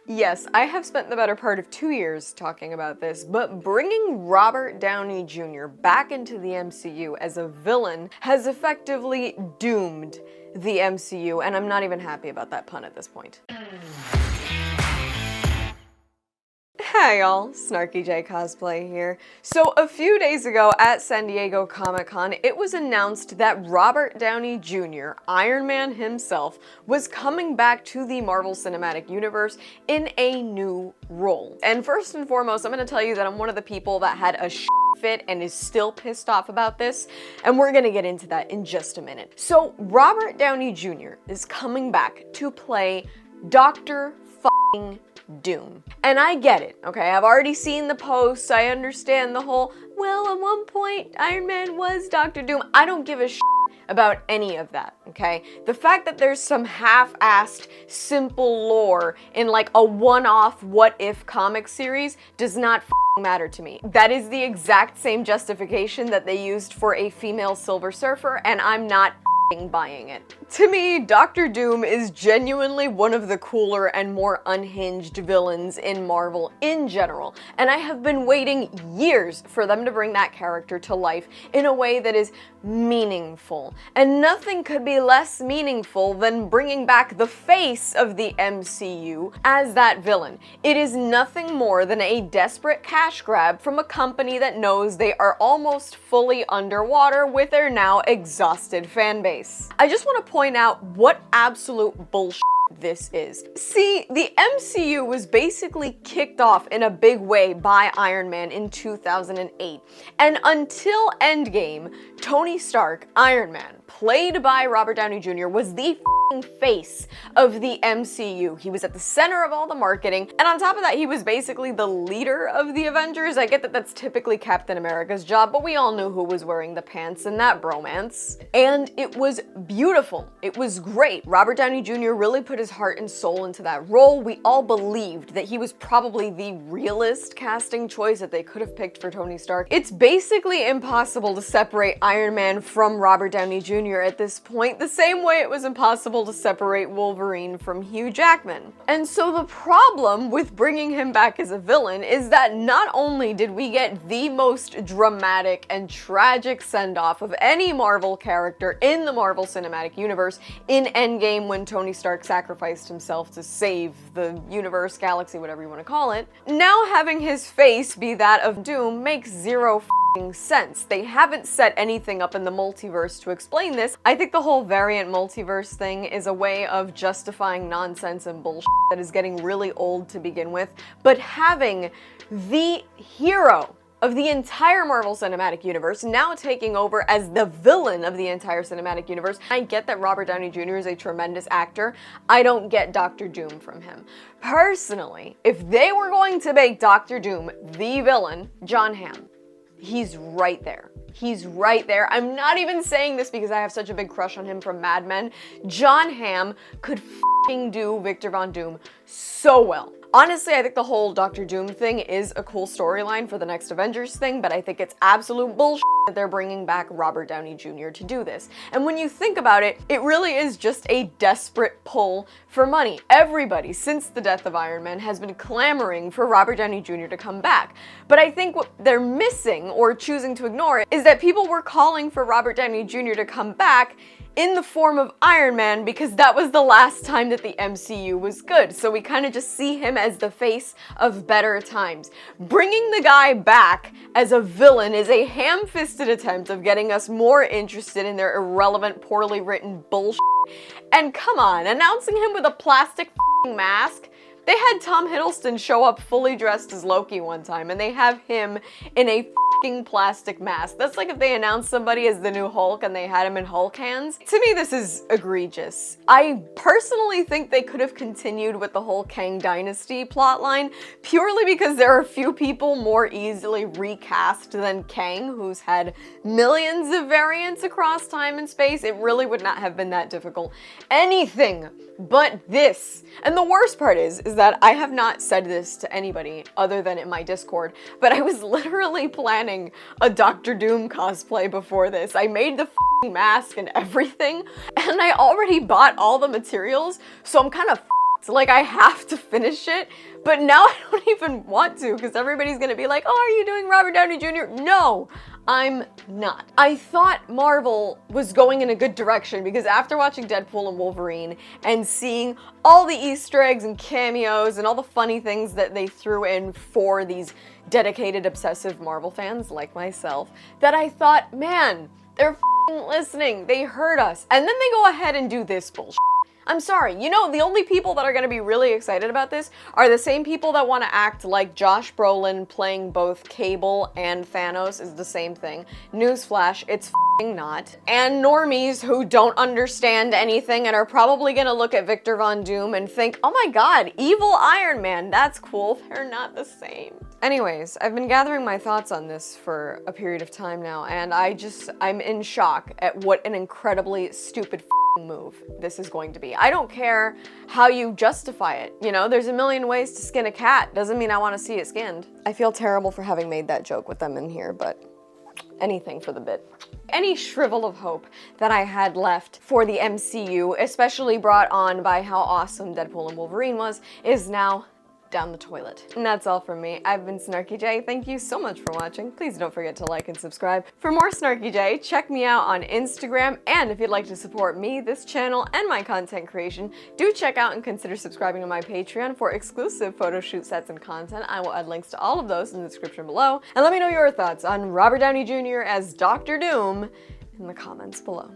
Yes, I have spent the better part of 2 years talking about this, but bringing Robert Downey Jr. back into the MCU as a villain has effectively doomed the MCU, and I'm not even happy about that pun at this point. Hey y'all, SnarkyJay cosplay here. So a few days ago at San Diego Comic-Con, it was announced that Robert Downey Jr., Iron Man himself, was coming back to the Marvel Cinematic Universe in a new role. And first and foremost, I'm gonna tell you that I'm one of the people that had a fit and is still pissed off about this, and we're gonna get into that in just a minute. So Robert Downey Jr. is coming back to play Dr. Doom. And I get it, okay? I've already seen the posts, I understand the whole, well, at one point, Iron Man was Dr. Doom. I don't give a shit about any of that, okay? The fact that there's some half-assed, simple lore in like a one-off what-if comic series does not matter to me. That is the exact same justification that they used for a female Silver Surfer, and I'm not buying it. To me, Dr. Doom is genuinely one of the cooler and more unhinged villains in Marvel in general, and I have been waiting years for them to bring that character to life in a way that is meaningful. And nothing could be less meaningful than bringing back the face of the MCU as that villain. It is nothing more than a desperate cash grab from a company that knows they are almost fully underwater with their now exhausted fan base. I just want to point out what absolute bullshit this is. See, the MCU was basically kicked off in a big way by Iron Man in 2008. And until Endgame, Tony Stark, Iron Man, played by Robert Downey Jr., was the face of the MCU. He was at the center of all the marketing, and on top of that, he was basically the leader of the Avengers. I get that that's typically Captain America's job, but we all knew who was wearing the pants in that bromance. And it was beautiful. It was great. Robert Downey Jr. really put his heart and soul into that role. We all believed that he was probably the realest casting choice that they could have picked for Tony Stark. It's basically impossible to separate Iron Man from Robert Downey Jr. at this point, the same way it was impossible to separate Wolverine from Hugh Jackman. And so the problem with bringing him back as a villain is that not only did we get the most dramatic and tragic send-off of any Marvel character in the Marvel Cinematic Universe in Endgame when Tony Stark sacrificed himself to save the universe, galaxy, whatever you want to call it, now having his face be that of Doom makes zero sense. They haven't set anything up in the multiverse to explain this. I think the whole variant multiverse thing is a way of justifying nonsense and bullshit that is getting really old to begin with, but having the hero of the entire Marvel Cinematic Universe now taking over as the villain of the entire cinematic universe. I get that Robert Downey Jr. is a tremendous actor. I don't get Dr. Doom from him. Personally, if they were going to make Dr. Doom the villain, John Hamm, he's right there. He's right there. I'm not even saying this because I have such a big crush on him from Mad Men. John Hamm could f***ing do Victor Von Doom so well. Honestly, I think the whole Dr. Doom thing is a cool storyline for the next Avengers thing, but I think it's absolute bullshit that they're bringing back Robert Downey Jr. to do this. And when you think about it, it really is just a desperate pull for money. Everybody, since the death of Iron Man, has been clamoring for Robert Downey Jr. to come back. But I think what they're missing, or choosing to ignore, is that people were calling for Robert Downey Jr. to come back in the form of Iron Man because that was the last time that the MCU was good. So we kind of just see him as the face of better times. Bringing the guy back as a villain is a ham-fisted attempt of getting us more interested in their irrelevant, poorly written bullshit. And come on, announcing him with a plastic mask? They had Tom Hiddleston show up fully dressed as Loki one time, and they have him in a plastic mask. That's like if they announced somebody as the new Hulk and they had him in Hulk hands. To me, this is egregious. I personally think they could have continued with the whole Kang Dynasty plotline purely because there are few people more easily recast than Kang, who's had millions of variants across time and space. It really would not have been that difficult. Anything but this. And the worst part is that I have not said this to anybody other than in my Discord, but I was literally planning a Dr. Doom cosplay before this. I made the mask and everything, and I already bought all the materials, so I'm kind of Like, I have to finish it, but now I don't even want to because everybody's gonna be like, oh, are you doing Robert Downey Jr.? No, I'm not. I thought Marvel was going in a good direction because after watching Deadpool and Wolverine and seeing all the Easter eggs and cameos and all the funny things that they threw in for these dedicated, obsessive Marvel fans like myself, that I thought, man, they're listening. They heard us. And then they go ahead and do this bullshit. I'm sorry, you know, the only people that are gonna be really excited about this are the same people that wanna act like Josh Brolin playing both Cable and Thanos is the same thing. Newsflash, it's not. And normies who don't understand anything and are probably gonna look at Victor Von Doom and think, oh my god, evil Iron Man, that's cool. They're not the same. Anyways, I've been gathering my thoughts on this for a period of time now, and I'm in shock at what an incredibly stupid move this is going to be. I don't care how you justify it. You know, there's a million ways to skin a cat. Doesn't mean I want to see it skinned. I feel terrible for having made that joke with them in here, but anything for the bit. Any shrivel of hope that I had left for the MCU, especially brought on by how awesome Deadpool and Wolverine was, is now down the toilet. And that's all from me. I've been SnarkyJay. Thank you so much for watching. Please don't forget to like and subscribe. For more SnarkyJay, check me out on Instagram, and if you'd like to support me, this channel, and my content creation, do check out and consider subscribing to my Patreon for exclusive photo shoot sets and content. I will add links to all of those in the description below. And let me know your thoughts on Robert Downey Jr. as Dr. Doom in the comments below.